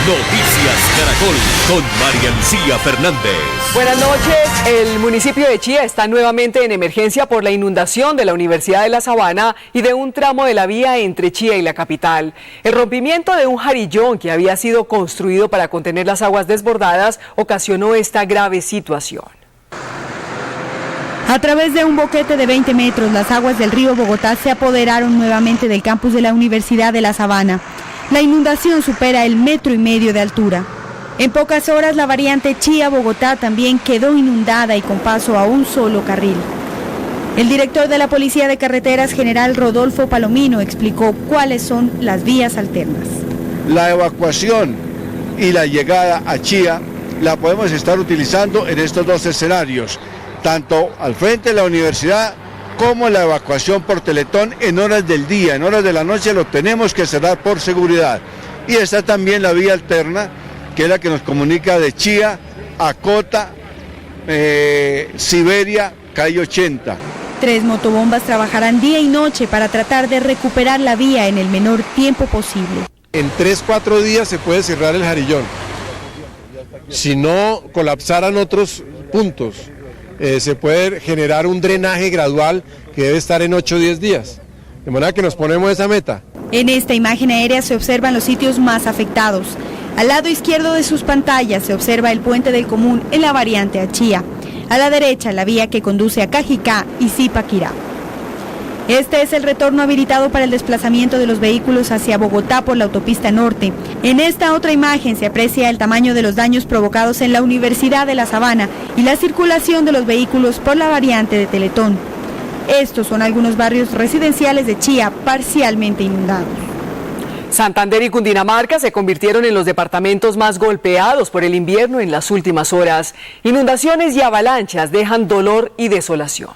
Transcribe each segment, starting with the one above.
Noticias Caracol con María Lucía Fernández. Buenas noches. El municipio de Chía está nuevamente en emergencia por la inundación de la Universidad de La Sabana y de un tramo de la vía entre Chía y la capital. El rompimiento de un jarillón que había sido construido para contener las aguas desbordadas ocasionó esta grave situación. A través de un boquete de 20 metros, las aguas del río Bogotá se apoderaron nuevamente del campus de la Universidad de La Sabana. La inundación supera el 1,5 metros de altura. En pocas horas, la variante Chía-Bogotá también quedó inundada y con paso a un solo carril. El director de la Policía de Carreteras, general Rodolfo Palomino, explicó cuáles son las vías alternas. La evacuación y la llegada a Chía la podemos estar utilizando en estos dos escenarios, tanto al frente de la universidad como la evacuación por Teletón en horas del día. En horas de la noche lo tenemos que cerrar por seguridad. Y está también la vía alterna, que es la que nos comunica de Chía a Cota, Siberia, calle 80. 3 motobombas trabajarán día y noche para tratar de recuperar la vía en el menor tiempo posible. En 3-4 días se puede cerrar el jarillón. Si no colapsaran otros puntos, se puede generar un drenaje gradual que debe estar en 8 o 10 días. De manera que nos ponemos esa meta. En esta imagen aérea se observan los sitios más afectados. Al lado izquierdo de sus pantallas se observa el puente del Común en la variante a Chía. A la derecha, la vía que conduce a Cajicá y Zipaquirá. Este es el retorno habilitado para el desplazamiento de los vehículos hacia Bogotá por la autopista norte. En esta otra imagen se aprecia el tamaño de los daños provocados en la Universidad de La Sabana y la circulación de los vehículos por la variante de Teletón. Estos son algunos barrios residenciales de Chía parcialmente inundados. Santander y Cundinamarca se convirtieron en los departamentos más golpeados por el invierno en las últimas horas. Inundaciones y avalanchas dejan dolor y desolación.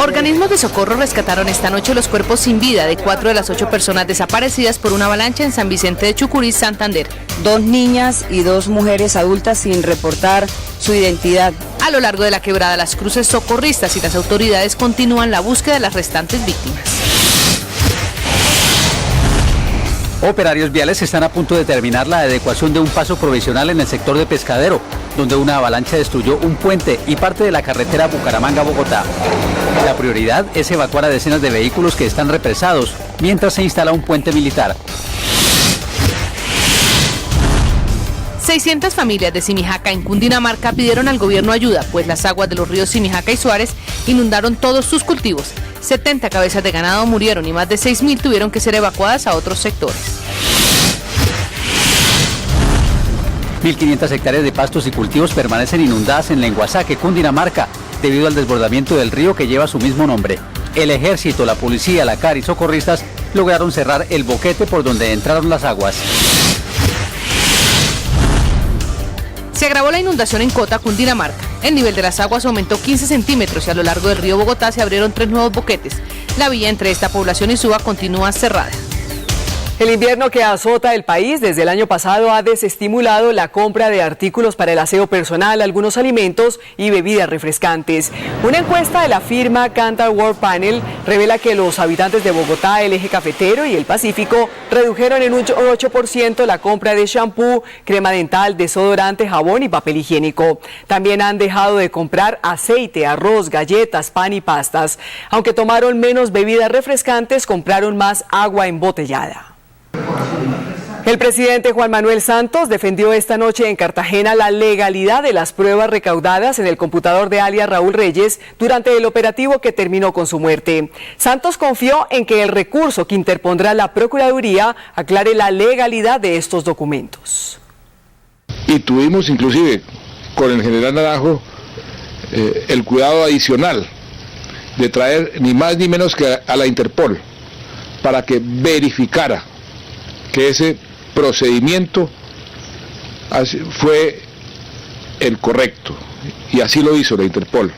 Organismos de socorro rescataron esta noche los cuerpos sin vida de 4 de las 8 personas desaparecidas por una avalancha en San Vicente de Chucurí, Santander. 2 niñas y 2 mujeres adultas sin reportar su identidad. A lo largo de la quebrada Las Cruces, socorristas y las autoridades continúan la búsqueda de las restantes víctimas. Operarios viales están a punto de terminar la adecuación de un paso provisional en el sector de Pescadero, donde una avalancha destruyó un puente y parte de la carretera Bucaramanga-Bogotá. La prioridad es evacuar a decenas de vehículos que están represados, mientras se instala un puente militar. 600 familias de Simijaca en Cundinamarca pidieron al gobierno ayuda, pues las aguas de los ríos Simijaca y Suárez inundaron todos sus cultivos. 70 cabezas de ganado murieron y más de 6.000 tuvieron que ser evacuadas a otros sectores. 1.500 hectáreas de pastos y cultivos permanecen inundadas en Lenguasaque, Cundinamarca, debido al desbordamiento del río que lleva su mismo nombre. El ejército, la policía, la CAR y socorristas lograron cerrar el boquete por donde entraron las aguas. Se agravó la inundación en Cota, Cundinamarca. El nivel de las aguas aumentó 15 centímetros y a lo largo del río Bogotá se abrieron 3 nuevos boquetes. La vía entre esta población y Suba continúa cerrada. El invierno que azota el país desde el año pasado ha desestimulado la compra de artículos para el aseo personal, algunos alimentos y bebidas refrescantes. Una encuesta de la firma Kantar World Panel revela que los habitantes de Bogotá, el eje cafetero y el Pacífico redujeron en un 8% la compra de shampoo, crema dental, desodorante, jabón y papel higiénico. También han dejado de comprar aceite, arroz, galletas, pan y pastas. Aunque tomaron menos bebidas refrescantes, compraron más agua embotellada. El presidente Juan Manuel Santos defendió esta noche en Cartagena la legalidad de las pruebas recaudadas en el computador de alias Raúl Reyes durante el operativo que terminó con su muerte. Santos confió en que el recurso que interpondrá la Procuraduría aclare la legalidad de estos documentos. Y tuvimos inclusive con el general Naranjo el cuidado adicional de traer ni más ni menos que a la Interpol para que verificara que ese procedimiento fue el correcto, y así lo hizo la Interpol.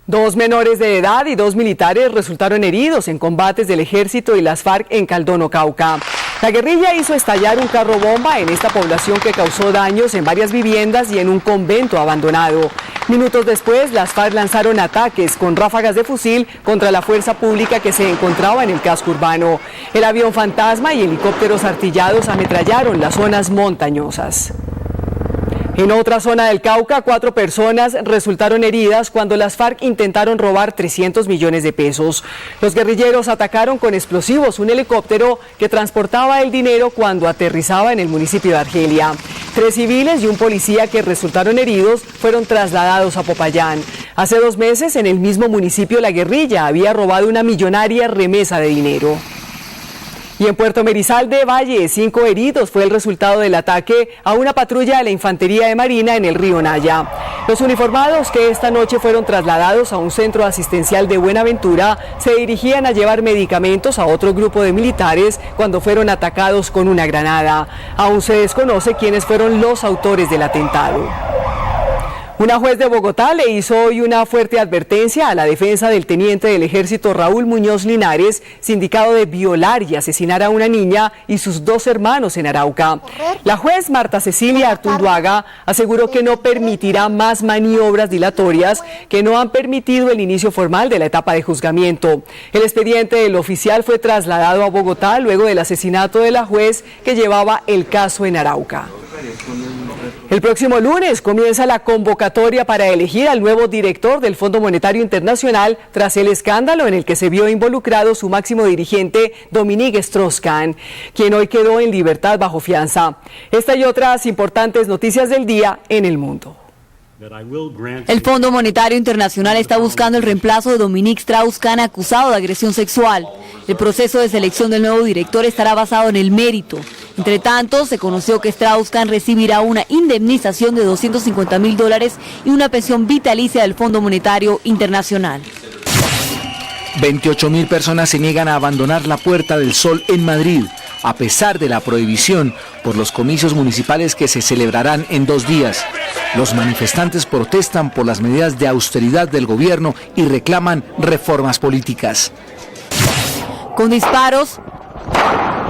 2 menores de edad y 2 militares resultaron heridos en combates del ejército y las FARC en Caldono, Cauca. La guerrilla hizo estallar un carro bomba en esta población que causó daños en varias viviendas y en un convento abandonado. Minutos después, las FARC lanzaron ataques con ráfagas de fusil contra la fuerza pública que se encontraba en el casco urbano. El avión fantasma y helicópteros artillados ametrallaron las zonas montañosas. En otra zona del Cauca, 4 personas resultaron heridas cuando las FARC intentaron robar 300 millones de pesos. Los guerrilleros atacaron con explosivos un helicóptero que transportaba el dinero cuando aterrizaba en el municipio de Argelia. 3 civiles y un policía que resultaron heridos fueron trasladados a Popayán. Hace 2 meses, en el mismo municipio, la guerrilla había robado una millonaria remesa de dinero. Y en Puerto Merizal de Valle, 5 heridos fue el resultado del ataque a una patrulla de la Infantería de Marina en el río Naya. Los uniformados que esta noche fueron trasladados a un centro asistencial de Buenaventura se dirigían a llevar medicamentos a otro grupo de militares cuando fueron atacados con una granada. Aún se desconoce quiénes fueron los autores del atentado. Una juez de Bogotá le hizo hoy una fuerte advertencia a la defensa del teniente del ejército Raúl Muñoz Linares, sindicado de violar y asesinar a una niña y sus 2 hermanos en Arauca. La juez Marta Cecilia Artunduaga aseguró que no permitirá más maniobras dilatorias que no han permitido el inicio formal de la etapa de juzgamiento. El expediente del oficial fue trasladado a Bogotá luego del asesinato de la juez que llevaba el caso en Arauca. El próximo lunes comienza la convocatoria para elegir al nuevo director del Fondo Monetario Internacional tras el escándalo en el que se vio involucrado su máximo dirigente Dominique Strauss-Kahn, quien hoy quedó en libertad bajo fianza. Esta y otras importantes noticias del día en el mundo. El Fondo Monetario Internacional está buscando el reemplazo de Dominique Strauss-Kahn acusado de agresión sexual. El proceso de selección del nuevo director estará basado en el mérito. Entre tanto, se conoció que Strauss-Kahn recibirá una indemnización de $250.000 y una pensión vitalicia del Fondo Monetario Internacional. 28.000 personas se niegan a abandonar la Puerta del Sol en Madrid, a pesar de la prohibición por los comicios municipales que se celebrarán en 2 días. Los manifestantes protestan por las medidas de austeridad del gobierno y reclaman reformas políticas. Con disparos,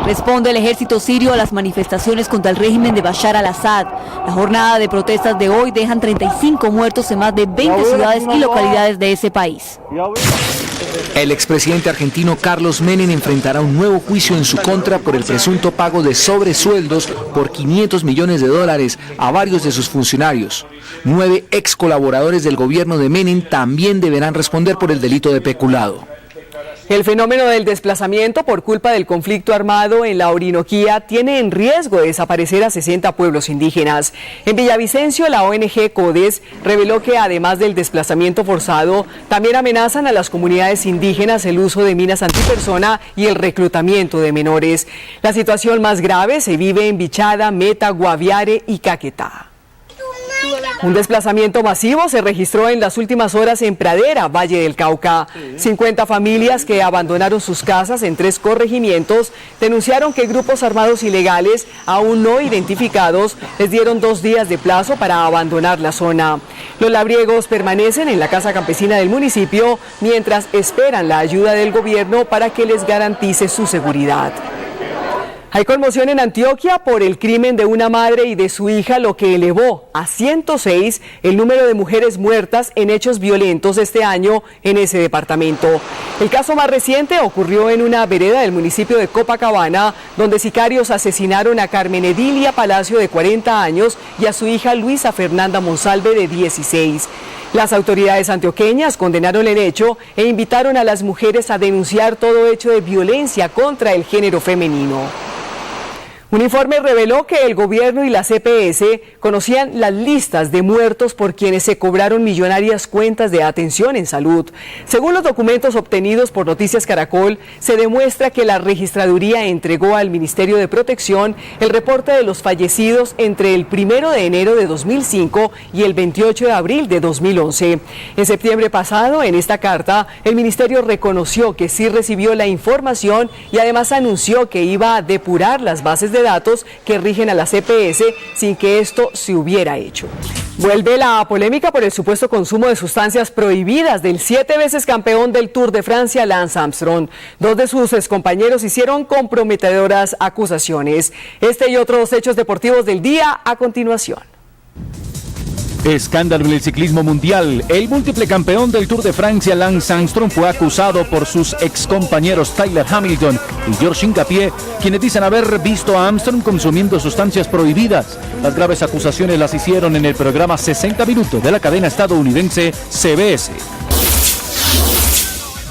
responde el ejército sirio a las manifestaciones contra el régimen de Bashar al-Assad. La jornada de protestas de hoy dejan 35 muertos en más de 20 ciudades y localidades de ese país. El expresidente argentino Carlos Menem enfrentará un nuevo juicio en su contra por el presunto pago de sobresueldos por $500 millones a varios de sus funcionarios. 9 ex colaboradores del gobierno de Menem también deberán responder por el delito de peculado. El fenómeno del desplazamiento por culpa del conflicto armado en la Orinoquía tiene en riesgo de desaparecer a 60 pueblos indígenas. En Villavicencio, la ONG CODES reveló que además del desplazamiento forzado, también amenazan a las comunidades indígenas el uso de minas antipersona y el reclutamiento de menores. La situación más grave se vive en Bichada, Meta, Guaviare y Caquetá. Un desplazamiento masivo se registró en las últimas horas en Pradera, Valle del Cauca. 50 familias que abandonaron sus casas en 3 corregimientos denunciaron que grupos armados ilegales, aún no identificados, les dieron 2 días de plazo para abandonar la zona. Los labriegos permanecen en la casa campesina del municipio mientras esperan la ayuda del gobierno para que les garantice su seguridad. Hay conmoción en Antioquia por el crimen de una madre y de su hija, lo que elevó a 106 el número de mujeres muertas en hechos violentos este año en ese departamento. El caso más reciente ocurrió en una vereda del municipio de Copacabana, donde sicarios asesinaron a Carmen Edilia Palacio, de 40 años, y a su hija Luisa Fernanda Monsalve, de 16. Las autoridades antioqueñas condenaron el hecho e invitaron a las mujeres a denunciar todo hecho de violencia contra el género femenino. Un informe reveló que el gobierno y la CPS conocían las listas de muertos por quienes se cobraron millonarias cuentas de atención en salud. Según los documentos obtenidos por Noticias Caracol, se demuestra que la registraduría entregó al Ministerio de Protección el reporte de los fallecidos entre el 1 de enero de 2005 y el 28 de abril de 2011. En septiembre pasado, en esta carta, el Ministerio reconoció que sí recibió la información y además anunció que iba a depurar las bases de datos que rigen a la CPS sin que esto se hubiera hecho. Vuelve la polémica por el supuesto consumo de sustancias prohibidas del 7 veces campeón del Tour de Francia, Lance Armstrong. 2 de sus excompañeros hicieron comprometedoras acusaciones. Este y otros hechos deportivos del día a continuación. Escándalo en el ciclismo mundial. El múltiple campeón del Tour de Francia, Lance Armstrong, fue acusado por sus excompañeros Tyler Hamilton y Georges Hincapié, quienes dicen haber visto a Armstrong consumiendo sustancias prohibidas. Las graves acusaciones las hicieron en el programa 60 Minutos de la cadena estadounidense CBS.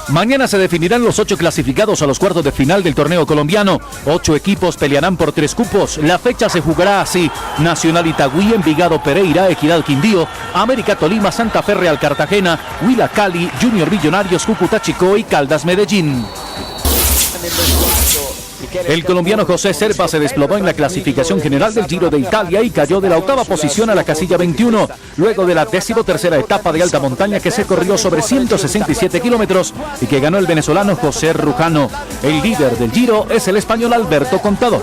Mañana se definirán los 8 clasificados a los cuartos de final del torneo colombiano. 8 equipos pelearán por 3 cupos. La fecha se jugará así: Nacional Itagüí, Envigado Pereira, Equidad Quindío, América Tolima, Santa Fe Real Cartagena, Huila Cali, Junior Millonarios, Cúcuta Chicó y Caldas Medellín. El colombiano José Serpa se desplomó en la clasificación general del Giro de Italia y cayó de la 8ª posición a la casilla 21, luego de la 13ª etapa de alta montaña que se corrió sobre 167 kilómetros y que ganó el venezolano José Rujano. El líder del Giro es el español Alberto Contador.